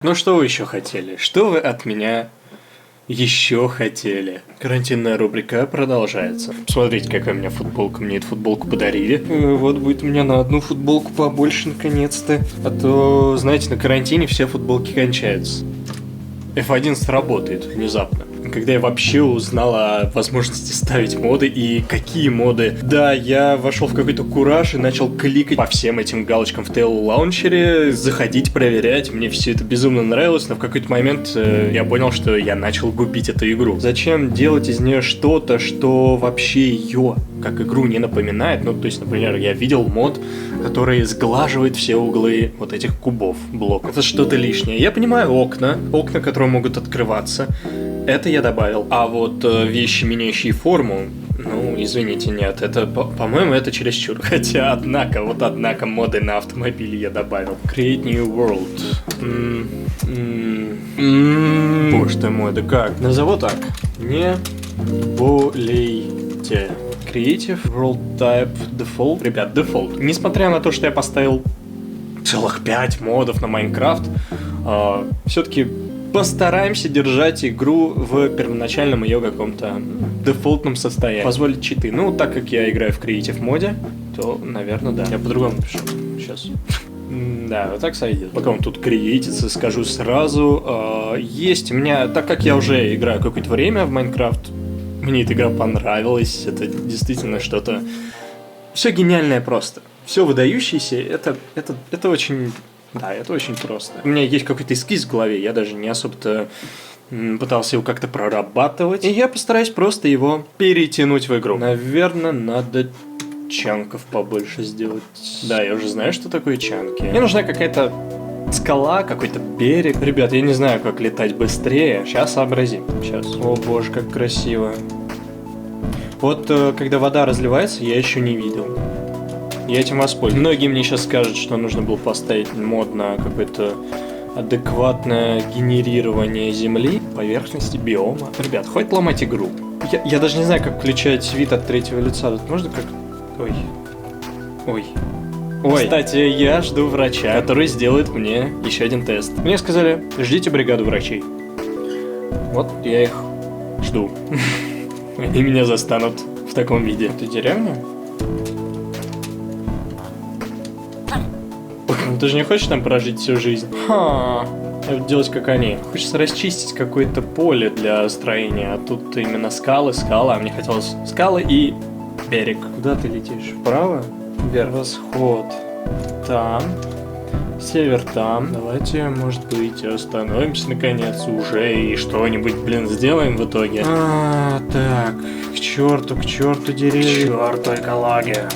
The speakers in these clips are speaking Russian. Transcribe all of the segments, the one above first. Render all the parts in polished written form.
Ну что вы еще хотели? Что вы от меня еще хотели? Карантинная рубрика продолжается. Смотрите, какая у меня футболка. Мне эту футболку подарили. Вот будет у меня на одну футболку побольше наконец-то. А то, знаете, на карантине все футболки кончаются. F11 работает внезапно. Когда я вообще узнал о возможности ставить моды и какие моды. Да, я вошел в какой-то кураж и начал кликать по всем этим галочкам в Tail Launcher, заходить, проверять. Мне все это безумно нравилось, но в какой-то момент я понял, что я начал губить эту игру. Зачем делать из нее что-то, что вообще ее как игру не напоминает? Ну, то есть, например, я видел мод, который сглаживает все углы вот этих кубов, блоков. Это что-то лишнее. Я понимаю окна, которые могут открываться. Это я добавил. А вот вещи, меняющие форму, ну, извините, нет. Это, по-моему, это чересчур. Хотя, однако, моды на автомобили я добавил. Create New World. Боже ты мой, да как? Назову так. Не болейте. Creative World Type Default. Ребят, Default. Несмотря на то, что я поставил целых 5 модов на Майнкрафт, все-таки постараемся держать игру в первоначальном ее каком-то дефолтном состоянии. Позволить читы. Ну, так как я играю в Creative моде, то, наверное, да. Я по-другому пишу. Сейчас. Да, вот так сойдет. Пока он тут креатится, скажу сразу. Есть у меня, так как я уже играю какое-то время в Майнкрафт, мне эта игра понравилась. Это действительно что-то... Все гениальное просто. Все выдающееся. Это очень... Да, это очень просто. У меня есть какой-то эскиз в голове, я даже не особо-то пытался его как-то прорабатывать. И я постараюсь просто его перетянуть в игру. Наверное, надо чанков побольше сделать. Да, я уже знаю, что такое чанки. Мне нужна какая-то скала, какой-то берег. Ребят, я не знаю, как летать быстрее. Сейчас сообразим. Сейчас. О боже, как красиво. Вот когда вода разливается, я еще не видел. Я этим воспользуюсь. Многие мне сейчас скажут, что нужно было поставить мод на какое-то адекватное генерирование земли, поверхности, биома. Ребят, хватит ломать игру. Я даже не знаю, как включать вид от третьего лица. Тут можно как... Ой. Кстати, я жду врача, который сделает мне еще один тест. Мне сказали, ждите бригаду врачей. Вот я их жду. Они меня застанут в таком виде. Ты деревня? Ты же не хочешь там прожить всю жизнь? Делать как они. Хочется расчистить какое-то поле для строения. А тут именно скалы, а мне хотелось скалы и берег. Куда ты летишь? Вправо? Вверх. Восход. Там. Север там. Давайте, может быть, остановимся наконец уже и что-нибудь, сделаем в итоге. Так. К черту деревья. К черту экология.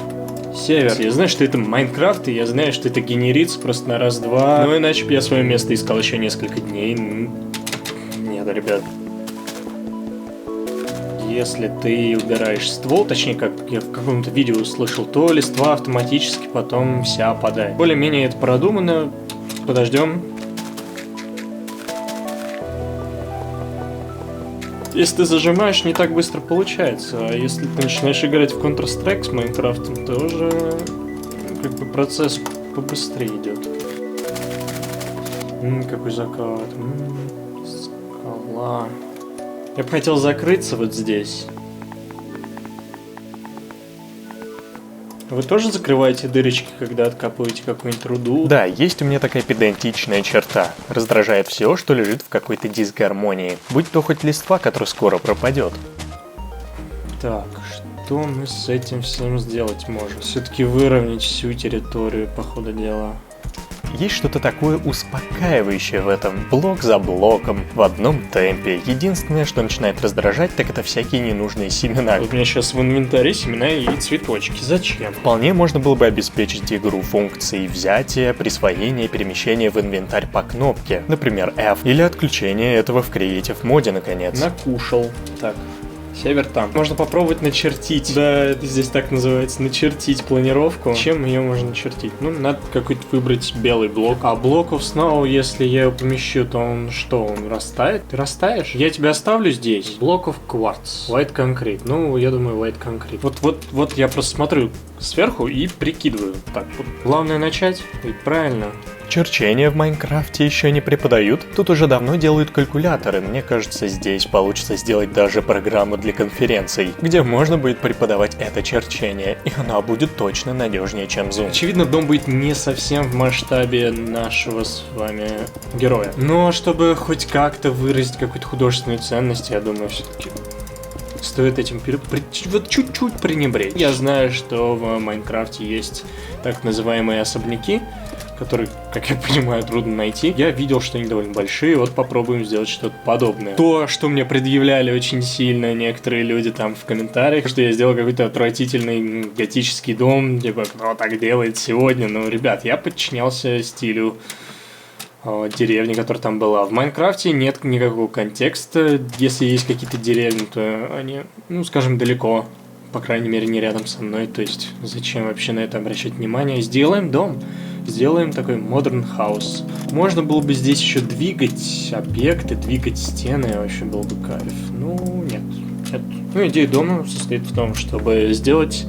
Север. Я знаю, что это Майнкрафт, и я знаю, что это генерится просто на раз-два. Но иначе бы я свое место искал еще несколько дней. Нет, ребят. Если ты убираешь ствол, точнее, как я в каком-то видео услышал, то листва автоматически потом вся опадает. Более-менее это продумано. Подождем. Если ты зажимаешь, не так быстро получается. А если ты начинаешь играть в Counter-Strike с Майнкрафтом, то уже процесс побыстрее идет. Какой закат. Скала. Я бы хотел закрыться вот здесь. Вы тоже закрываете дырочки, когда откапываете какую-нибудь руду? Да, есть у меня такая педантичная черта. Раздражает все, что лежит в какой-то дисгармонии. Будь то хоть листва, которая скоро пропадет. Так, что мы с этим всем сделать можем? Все-таки выровнять всю территорию, по ходу дела. Есть что-то такое успокаивающее в этом, блок за блоком, в одном темпе. Единственное, что начинает раздражать, так это всякие ненужные семена. Вот у меня сейчас в инвентаре семена и цветочки. Зачем? Вполне можно было бы обеспечить игру функцией взятия, присвоения, перемещения в инвентарь по кнопке, например, F, или отключения этого в Creative моде, наконец. Накушал. Так. Север там. Можно попробовать начертить. Да, это здесь так называется. Начертить планировку. Чем ее можно начертить? Ну, надо какой-то выбрать белый блок. А блоков снова, если я его помещу, то он что? Он растает? Ты растаешь? Я тебя оставлю здесь. Блоков кварц. White concrete. Ну, я думаю, white concrete. Вот я просто смотрю сверху и прикидываю. Так, вот. Главное начать. И правильно. Черчение в Майнкрафте еще не преподают, тут уже давно делают калькуляторы. Мне кажется, здесь получится сделать даже программу для конференций, где можно будет преподавать это черчение, и она будет точно надежнее, чем Zoom. Очевидно, дом будет не совсем в масштабе нашего с вами героя. Но чтобы хоть как-то выразить какую-то художественную ценность, я думаю, все-таки стоит этим вот чуть-чуть пренебречь. Я знаю, что в Майнкрафте есть так называемые особняки, которые, как я понимаю, трудно найти. Я видел, что они довольно большие, вот попробуем сделать что-то подобное. То, что мне предъявляли очень сильно некоторые люди там в комментариях, что я сделал какой-то отвратительный готический дом, типа, кто так делает сегодня? Ну, ребят, я подчинялся стилю деревни, которая там была. В Майнкрафте нет никакого контекста. Если есть какие-то деревни, то они, ну, скажем, далеко. По крайней мере, не рядом со мной. То есть, зачем вообще на это обращать внимание? Сделаем дом. Сделаем такой modern house. Можно было бы здесь еще двигать объекты, двигать стены. Вообще был бы кайф. Ну, нет. Ну, идея дома состоит в том, чтобы сделать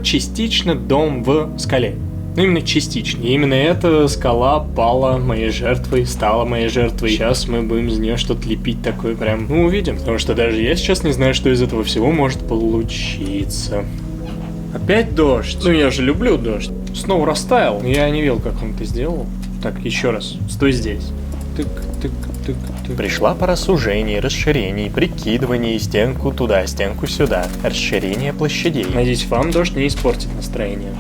частично дом в скале. Ну, именно частично. И именно эта скала пала моей жертвой, стала моей жертвой. Сейчас мы будем из нее что-то лепить такое прям. Ну, увидим. Потому что даже я сейчас не знаю, что из этого всего может получиться. Опять дождь. Ну, я же люблю дождь. Снова растаял. Я не видел, как он это сделал. Так, еще раз. Стой здесь. Тык. Пришла пора сужений, расширений, прикидываний, стенку туда, стенку сюда, расширение площадей. Надеюсь, вам дождь не испортит настроение.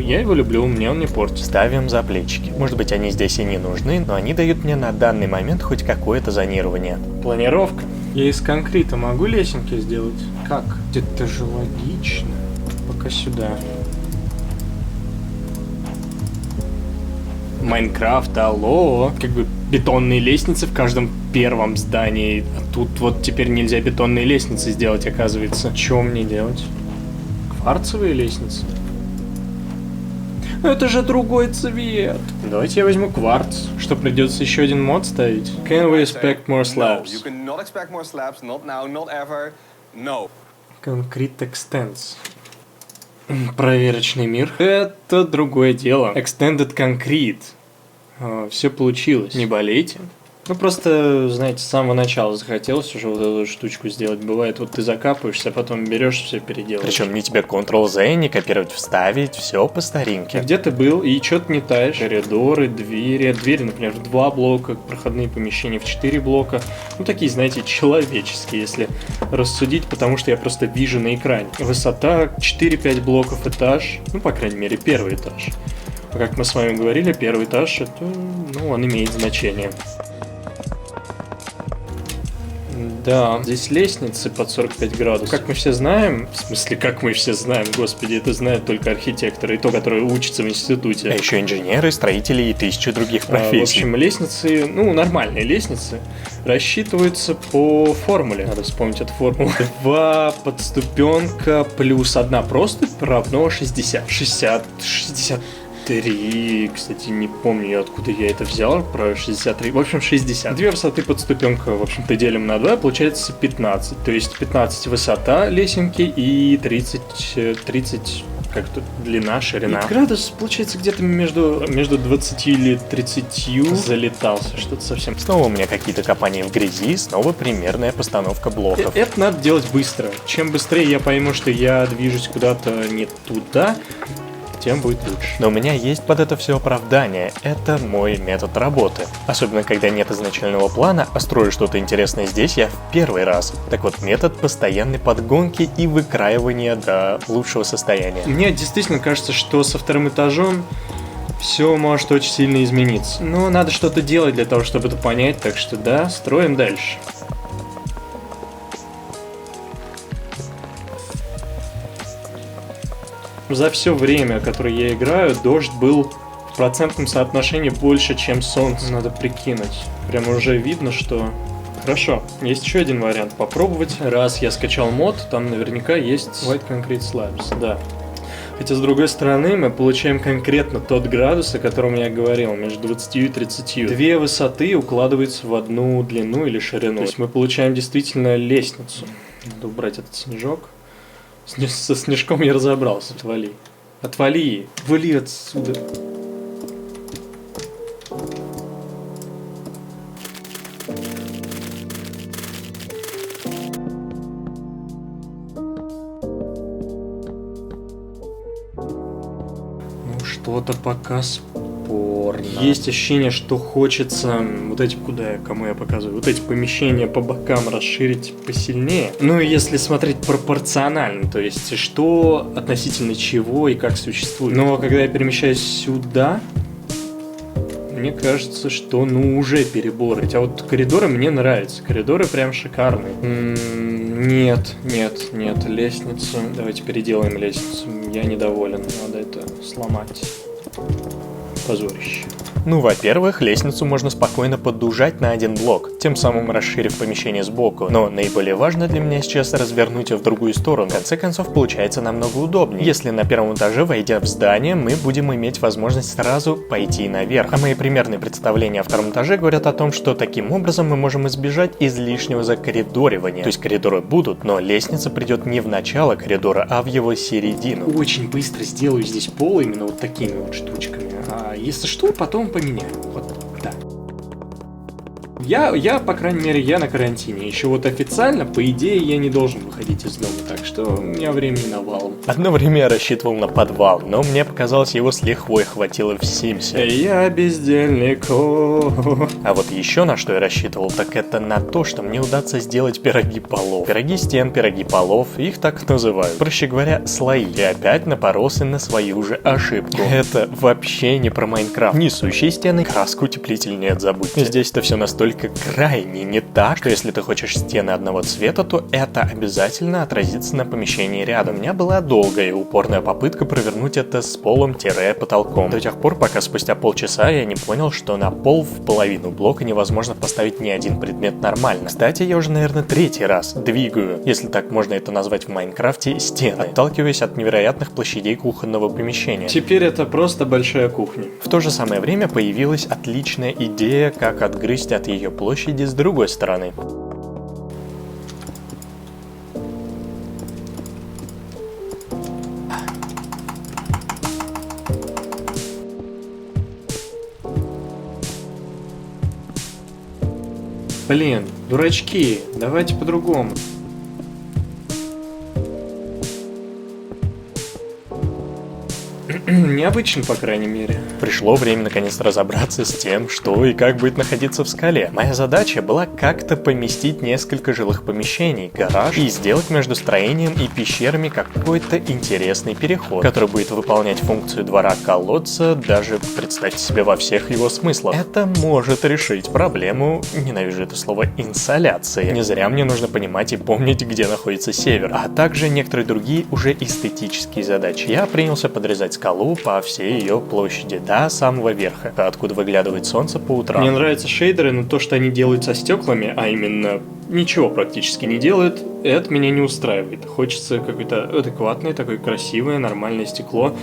Я его люблю, мне он не портит. Ставим заплечки. Может быть, они здесь и не нужны, но они дают мне на данный момент хоть какое-то зонирование. Планировка. Я из конкрита могу лесенки сделать? Как? Это же логично. Пока сюда. Майнкрафт, алло. Как бы бетонные лестницы в каждом первом здании. А тут вот теперь нельзя бетонные лестницы сделать, оказывается. Что мне делать? Кварцевые лестницы? Это же другой цвет. Давайте я возьму кварц. Что, придется еще один мод ставить? Can we expect more slabs? No, you cannot expect more slabs. Not now, not ever. No. Concrete Extends. Проверочный мир. Это другое дело. Extended Concrete. Все получилось. Не болейте. Ну, просто, знаете, с самого начала захотелось уже вот эту штучку сделать. Бывает, вот ты закапываешься, а потом берешь все переделаешь. Причем мне тебе Ctrl-Z, не копировать, вставить, все по старинке. Где ты был и что ты не таешь? Коридоры, двери. Двери, например, в 2 блока, проходные помещения в 4 блока. Ну, такие, знаете, человеческие, если рассудить, потому что я просто вижу на экране. Высота 4-5 блоков этаж. Ну, по крайней мере, первый этаж. А как мы с вами говорили, первый этаж, это, ну, он имеет значение. Да, здесь лестницы под 45 градусов. Как мы все знаем, в смысле, как мы все знаем, господи, это знают только архитекторы, и то, которые учатся в институте. А еще инженеры, строители и тысячи других профессий. В общем, лестницы, ну, нормальные лестницы, рассчитываются по формуле. Надо вспомнить эту формулу. 2 подступенка плюс 1 просто равно 60. 63, кстати, не помню, откуда я это взял, про 63, в общем, 60. 2 высоты подступенка, в общем-то, делим на 2, получается 15. То есть 15 высота лесенки и 30 как тут длина, ширина. И градус, получается, где-то между 20 или 30 залетался, что-то совсем. Снова у меня какие-то копания в грязи, снова примерная постановка блоков. Это надо делать быстро. Чем быстрее я пойму, что я движусь куда-то не туда, тем будет лучше. Но у меня есть под это все оправдание. Это мой метод работы. Особенно, когда нет изначального плана, а строю что-то интересное здесь я в первый раз. Так вот, метод постоянной подгонки и выкраивания до лучшего состояния. Мне действительно кажется, что со вторым этажом все может очень сильно измениться. Но надо что-то делать для того, чтобы это понять, так что да, строим дальше. За все время, которое я играю, дождь был в процентном соотношении больше, чем солнце. Надо прикинуть. Прям уже видно, что... Хорошо, есть еще один вариант попробовать. Раз я скачал мод, там наверняка есть White Concrete Slabs, да. Хотя, с другой стороны, мы получаем конкретно тот градус, о котором я говорил, между 20 и 30. 2 высоты укладываются в одну длину или ширину. То есть мы получаем действительно лестницу. Надо убрать этот снежок. Со снежком я разобрался. Отвали. Отвали. Вали отсюда. что-то пока спорно. Есть ощущение, что хочется вот эти, кому я показываю, вот эти помещения по бокам расширить посильнее. Ну и если смотреть пропорционально, то есть что относительно чего и как существует. Но когда я перемещаюсь сюда, мне кажется, что уже перебор. Хотя вот коридоры мне нравятся. Коридоры прям шикарные. Нет, лестницу. Давайте переделаем лестницу. Я недоволен. Надо это сломать. Позорище. Ну, во-первых, лестницу можно спокойно подужать на один блок, тем самым расширив помещение сбоку. Но наиболее важно для меня сейчас развернуть ее в другую сторону. В конце концов, получается намного удобнее. Если на первом этаже, войдя в здание, мы будем иметь возможность сразу пойти наверх. А мои примерные представления о втором этаже говорят о том, что таким образом мы можем избежать излишнего закоридоривания. То есть коридоры будут, но лестница придет не в начало коридора, а в его середину. Очень быстро сделаю здесь пол именно вот такими вот штучками. А если что, потом поменяю. Вот так. Я, по крайней мере, я на карантине. Еще вот официально, по идее, я не должен выходить из дома, так что у меня времени навалом. Одно время я рассчитывал на подвал, но мне показалось, его с лихвой хватило в Симсе. Я бездельник. А вот еще на что я рассчитывал, так это на то, что мне удастся сделать пироги полов. Пироги стен, пироги полов, их так называют. Проще говоря, слои. И опять напоролся на свою же ошибку. Это вообще не про Майнкрафт. Несущие стены, краску утеплитель нет, забудьте. Здесь-то все настолько крайне не так, что если ты хочешь стены одного цвета, то это обязательно отразится на помещении рядом. У меня была долгая и упорная попытка провернуть это с полом-потолком. До тех пор, пока спустя полчаса я не понял, что на пол в половину блока невозможно поставить ни один предмет нормально. Кстати, я уже, наверное, третий раз двигаю, если так можно это назвать в Майнкрафте, стены, отталкиваясь от невероятных площадей кухонного помещения. Теперь это просто большая кухня. В то же самое время появилась отличная идея, как отгрызть от ее площади с другой стороны. Блин, дурачки, давайте по-другому. Необычно, по крайней мере. Пришло время наконец разобраться с тем, что и как будет находиться в скале. Моя задача была как-то поместить несколько жилых помещений, гараж и сделать между строением и пещерами какой-то интересный переход, который будет выполнять функцию двора-колодца, даже представьте себе во всех его смыслах. Это может решить проблему, ненавижу это слово, инсоляции. Не зря мне нужно понимать и помнить, где находится север, а также некоторые другие уже эстетические задачи. Я принялся подрезать скалу по всей ее площади до самого верха, откуда выглядывает солнце по утрам. Мне нравятся шейдеры, но то, что они делают со стеклами, а именно ничего практически не делают, это меня не устраивает. Хочется какое-то адекватное, такое красивое, нормальное стекло.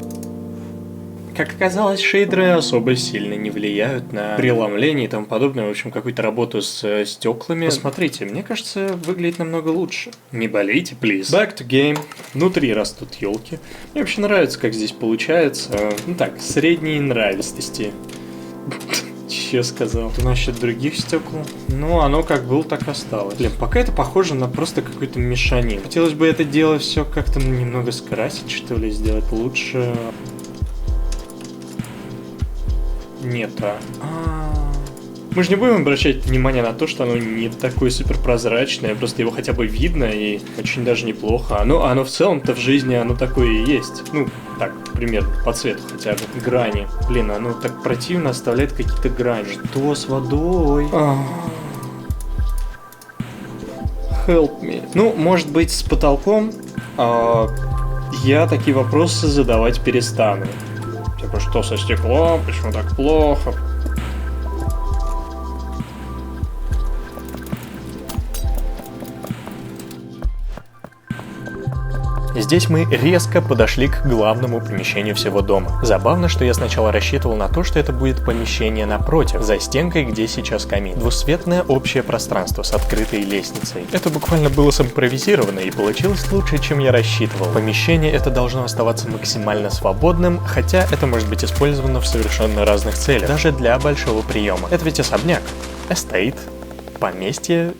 Как оказалось, шейдеры особо сильно не влияют на преломление и тому подобное. В общем, какую-то работу с стеклами. Посмотрите, мне кажется, выглядит намного лучше. Не болейте, please. Back to game. Внутри растут елки. Мне вообще нравится, как здесь получается. Ну так, средней нравистости. Че сказал? Насчет других стекол? Ну, оно как было, так осталось. Блин, пока это похоже на просто какую-то мешанину. Хотелось бы это дело все как-то немного скрасить, что ли, сделать лучше. Нет, мы же не будем обращать внимание на то, что оно не такое суперпрозрачное, просто его хотя бы видно и очень даже неплохо. Оно в целом-то в жизни оно такое и есть. Ну, так, примерно, по цвету хотя бы. Грани. Блин, оно так противно оставляет какие-то грани. Что с водой? Help me. Ну, может быть, с потолком я такие вопросы задавать перестану. Типа, что со стеклом, почему так плохо? Здесь мы резко подошли к главному помещению всего дома. Забавно, что я сначала рассчитывал на то, что это будет помещение напротив, за стенкой, где сейчас камин. Двусветное общее пространство с открытой лестницей. Это буквально было симпровизировано и получилось лучше, чем я рассчитывал. Помещение это должно оставаться максимально свободным, хотя это может быть использовано в совершенно разных целях, даже для большого приема. Это ведь особняк, эстейт, поместье.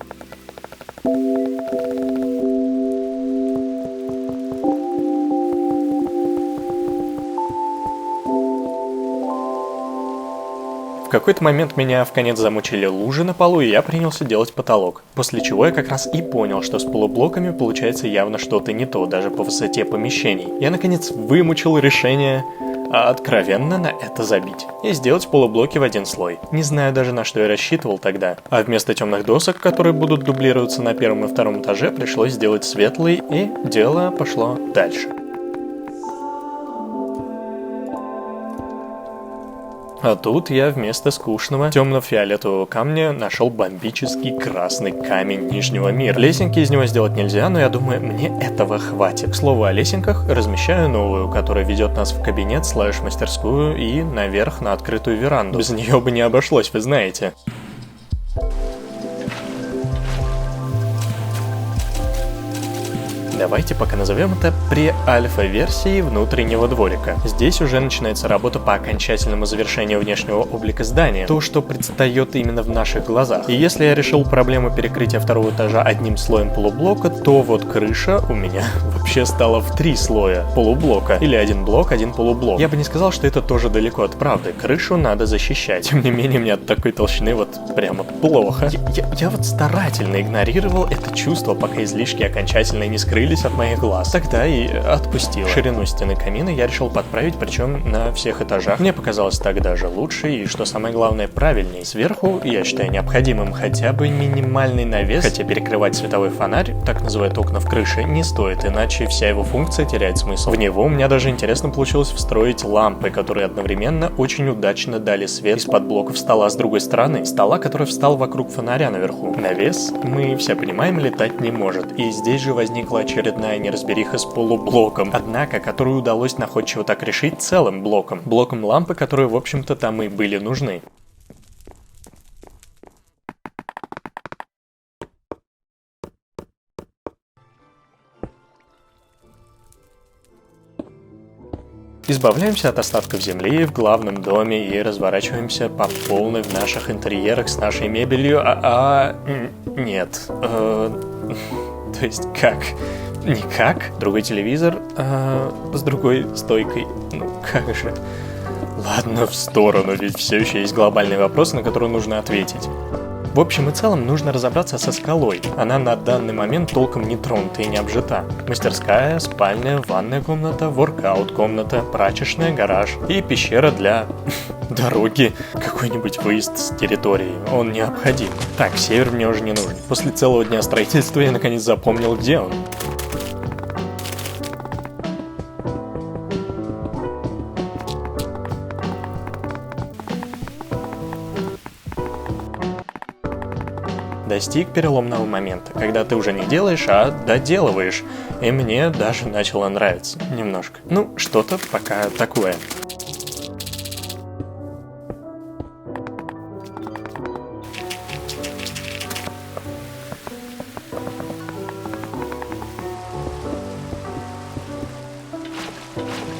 В какой-то момент меня вконец замучили лужи на полу, и я принялся делать потолок. После чего я как раз и понял, что с полублоками получается явно что-то не то, даже по высоте помещений. Я наконец вымучил решение откровенно на это забить и сделать полублоки в один слой. Не знаю даже, на что я рассчитывал тогда. А вместо темных досок, которые будут дублироваться на первом и втором этаже, пришлось сделать светлый, и дело пошло дальше. А тут я вместо скучного темно-фиолетового камня нашел бомбический красный камень Нижнего мира. Лесенки из него сделать нельзя, но я думаю, мне этого хватит. К слову о лесенках, размещаю новую, которая ведет нас в кабинет, /мастерскую и наверх на открытую веранду. Без нее бы не обошлось, вы знаете. Давайте пока назовем это пре-альфа-версией внутреннего дворика. Здесь уже начинается работа по окончательному завершению внешнего облика здания, то, что предстает именно в наших глазах. И если я решил проблему перекрытия второго этажа одним слоем полублока, то вот крыша у меня вообще стала в 3 слоя полублока. Или один блок, один полублок. Я бы не сказал, что это тоже далеко от правды. Крышу надо защищать. Тем не менее, мне от такой толщины вот прямо плохо. Я вот старательно игнорировал это чувство, пока излишки окончательно не скрылись от моих глаз. Тогда и отпустил. Ширину стены камина я решил подправить, причем на всех этажах. Мне показалось так даже лучше и, что самое главное, правильней. Сверху я считаю необходимым хотя бы минимальный навес, хотя перекрывать световой фонарь, так называют окна в крыше, не стоит, иначе вся его функция теряет смысл. В него у меня даже интересно получилось встроить лампы, которые одновременно очень удачно дали свет из-под блоков стола с другой стороны. Стола, который встал вокруг фонаря наверху. Навес, мы все понимаем, летать не может. И здесь же возникла очередная неразбериха с полублоком, однако, которую удалось находчиво так решить целым блоком. Блоком лампы, которые, в общем-то, там и были нужны. Избавляемся от остатков земли в главном доме и разворачиваемся по полной в наших интерьерах с нашей мебелью, нет. То есть как? Никак. Другой телевизор, с другой стойкой. Ну как же. Ладно, в сторону, ведь все еще есть глобальные вопросы, на которые нужно ответить. В общем и целом нужно разобраться со скалой. Она на данный момент толком не тронута и не обжита. Мастерская, спальня, ванная комната, воркаут-комната, прачечная, гараж и пещера для дороги. Какой-нибудь выезд с территории. Он необходим. Так, север мне уже не нужен. После целого дня строительства я наконец запомнил, где он. Достиг переломного момента, когда ты уже не делаешь, а доделываешь. И мне даже начало нравиться. Немножко. Ну, что-то пока такое.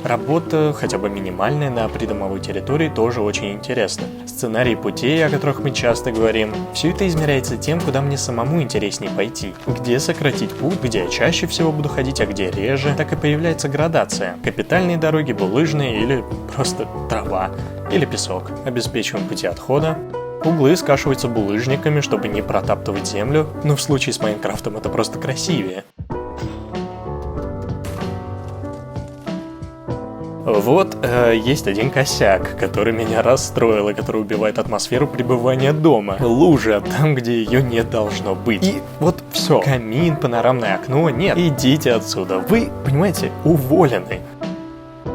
Работа, хотя бы минимальная, на придомовой территории тоже очень интересна. Сценарии путей, о которых мы часто говорим, все это измеряется тем, куда мне самому интереснее пойти. Где сократить путь, где я чаще всего буду ходить, а где реже. Так и появляется градация. Капитальные дороги, булыжные или просто трава, или песок. Обеспечиваем пути отхода. Углы скашиваются булыжниками, чтобы не протаптывать землю, но в случае с Майнкрафтом это просто красивее. Вот есть один косяк, который меня расстроил и который убивает атмосферу пребывания дома. Лужа там, где ее не должно быть. И вот все. Камин, панорамное окно, нет. Идите отсюда. Вы, понимаете, уволены.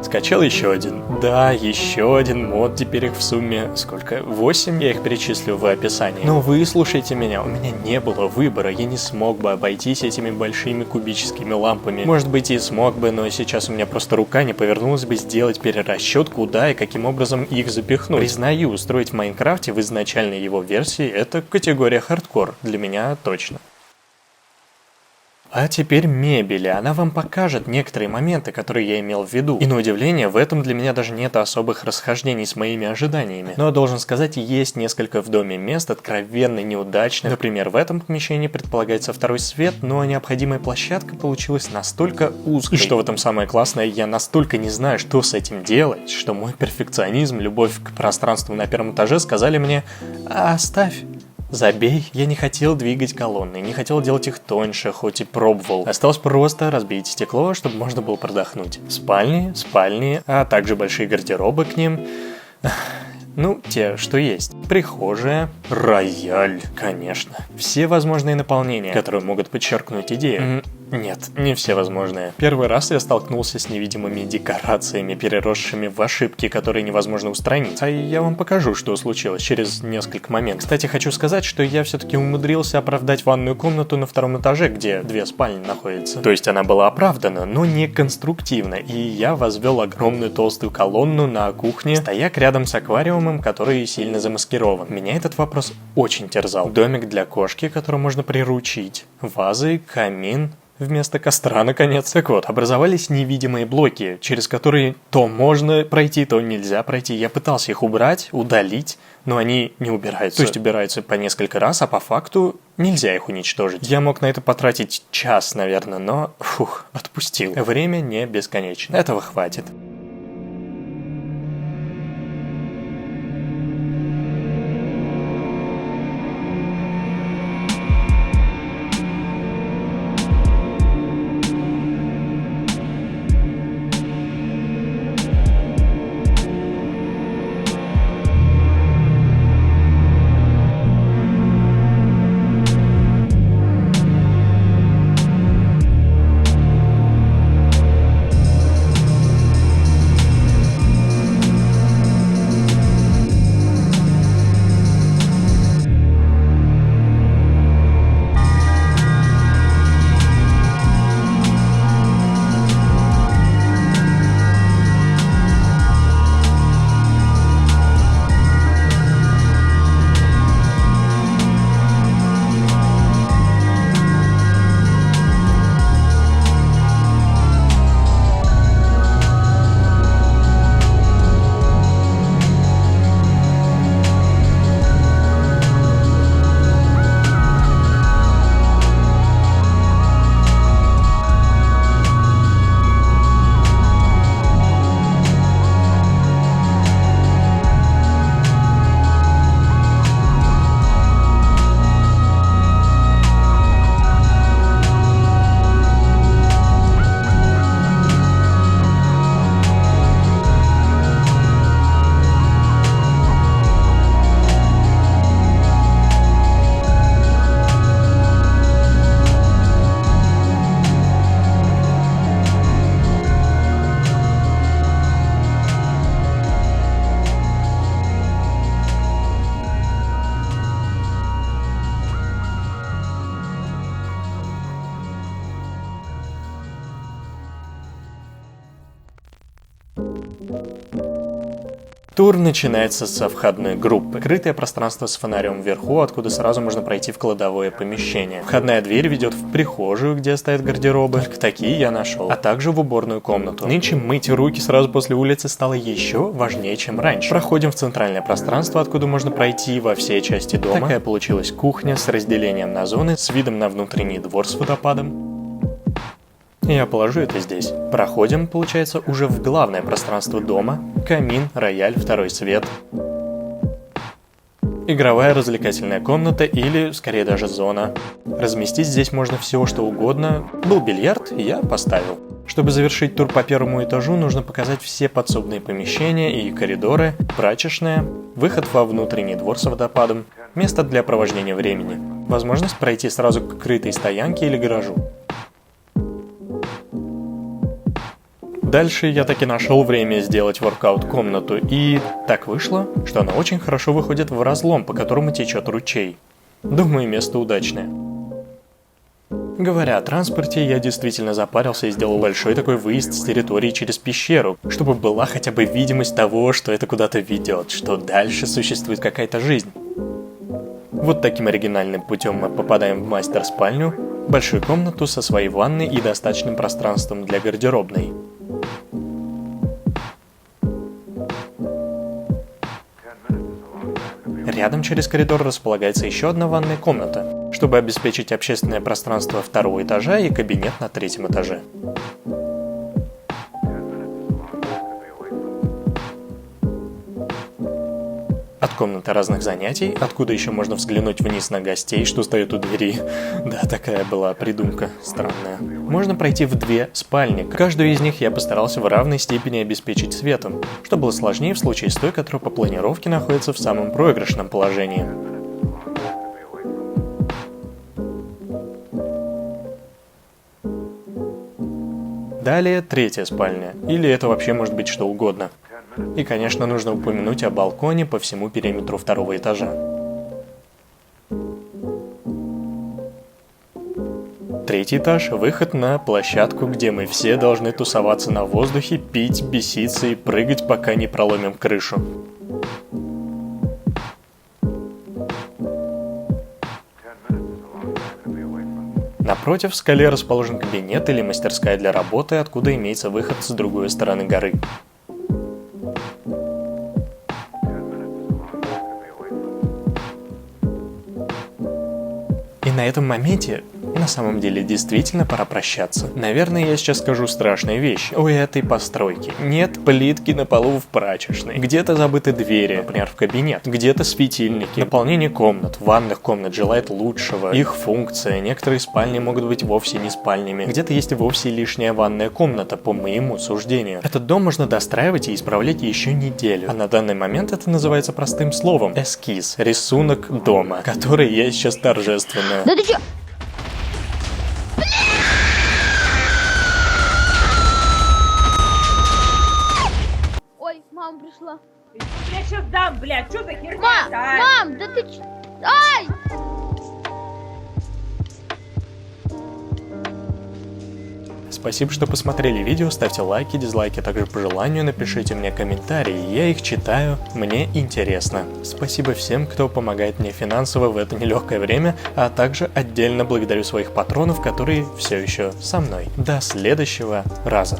Скачал еще один. Да, еще один мод, теперь их в сумме сколько? 8? Я их перечислю в описании. Но вы слушайте меня, у меня не было выбора, я не смог бы обойтись этими большими кубическими лампами. Может быть и смог бы, но сейчас у меня просто рука не повернулась бы сделать перерасчет, куда и каким образом их запихнуть. Признаю, устроить в Майнкрафте в изначальной его версии это категория хардкор, для меня точно. А теперь мебель, она вам покажет некоторые моменты, которые я имел в виду. И на удивление, в этом для меня даже нет особых расхождений с моими ожиданиями. Но должен сказать, есть несколько в доме мест откровенно неудачных. Например, в этом помещении предполагается второй свет, но необходимая площадка получилась настолько узкой. И что в этом самое классное, я настолько не знаю, что с этим делать, что мой перфекционизм, любовь к пространству на первом этаже сказали мне: оставь. Забей, я не хотел двигать колонны, не хотел делать их тоньше, хоть и пробовал. Осталось просто разбить стекло, чтобы можно было продохнуть. Спальни, а также большие гардеробы к ним. Ну, те, что есть. Прихожая, рояль, конечно. Все возможные наполнения, которые могут подчеркнуть идею. Нет, не все возможные. Первый раз я столкнулся с невидимыми декорациями, переросшими в ошибки, которые невозможно устранить. А я вам покажу, что случилось через несколько моментов. Кстати, хочу сказать, что я все-таки умудрился оправдать ванную комнату на втором этаже, где 2 спальни находятся. То есть она была оправдана, но не конструктивно. И я возвел огромную толстую колонну на кухне, стояк рядом с аквариумом, который сильно замаскирован. Меня этот вопрос очень терзал. Домик для кошки, который можно приручить. Вазы, камин. Вместо костра, наконец. Так вот, образовались невидимые блоки, через которые то можно пройти, то нельзя пройти. Я пытался их убрать, удалить, но они не убираются. То есть убираются по несколько раз, а по факту нельзя их уничтожить. Я мог на это потратить час, наверное, но, отпустил. Время не бесконечно. Этого хватит. Тур начинается со входной группы. Крытое пространство с фонарем вверху, откуда сразу можно пройти в кладовое помещение. Входная дверь ведет в прихожую, где стоят гардеробы. Только такие я нашел. А также в уборную комнату. Нынче мыть руки сразу после улицы стало еще важнее, чем раньше. Проходим в центральное пространство, откуда можно пройти во все части дома. Такая получилась кухня с разделением на зоны, с видом на внутренний двор с водопадом. Я положу это здесь. Проходим, получается, уже в главное пространство дома. Камин, рояль, второй свет. Игровая развлекательная комната или, скорее даже, зона. Разместить здесь можно все, что угодно. Был бильярд, я поставил. Чтобы завершить тур по первому этажу, нужно показать все подсобные помещения и коридоры, прачечная, выход во внутренний двор с водопадом, место для провождения времени, возможность пройти сразу к крытой стоянке или гаражу. Дальше я таки нашел время сделать воркаут-комнату, и так вышло, что она очень хорошо выходит в разлом, по которому течет ручей. Думаю, место удачное. Говоря о транспорте, я действительно запарился и сделал большой такой выезд с территории через пещеру, чтобы была хотя бы видимость того, что это куда-то ведет, что дальше существует какая-то жизнь. Вот таким оригинальным путем мы попадаем в мастер-спальню. большую комнату со своей ванной и достаточным пространством для гардеробной. Рядом через коридор располагается еще одна ванная комната, чтобы обеспечить общественное пространство второго этажа и кабинет на третьем этаже. От комнаты разных занятий, откуда еще можно взглянуть вниз на гостей, что стоят у двери. Да, такая была придумка странная. Можно пройти в 2 спальни. Каждую из них я постарался в равной степени обеспечить светом, что было сложнее в случае с той, которая по планировке находится в самом проигрышном положении. Далее 3-я спальня, или это вообще может быть что угодно. И, конечно, нужно упомянуть о балконе по всему периметру 2-го этажа. 3-й этаж – выход на площадку, где мы все должны тусоваться на воздухе, пить, беситься и прыгать, пока не проломим крышу. Напротив, в скале расположен кабинет или мастерская для работы, откуда имеется выход с другой стороны горы. И на этом моменте на самом деле действительно пора прощаться. Наверное, я сейчас скажу страшные вещи у этой постройки. Нет плитки на полу в прачечной. Где-то забыты двери, например, в кабинет. Где-то светильники. Наполнение комнат, ванных комнат желает лучшего. Их функция. Некоторые спальни могут быть вовсе не спальнями. Где-то есть и вовсе лишняя ванная комната, по моему суждению. Этот дом можно достраивать и исправлять еще неделю. А на данный момент это называется простым словом. Эскиз. Рисунок дома, который я сейчас торжественно... Да ты чё? Ой, мама пришла. Я сейчас дам, блядь, что за херня? Мам, да ты чё? Ай! Спасибо, что посмотрели видео, ставьте лайки, дизлайки, также по желанию напишите мне комментарии, я их читаю, мне интересно. Спасибо всем, кто помогает мне финансово в это нелегкое время, а также отдельно благодарю своих патронов, которые все еще со мной. До следующего раза.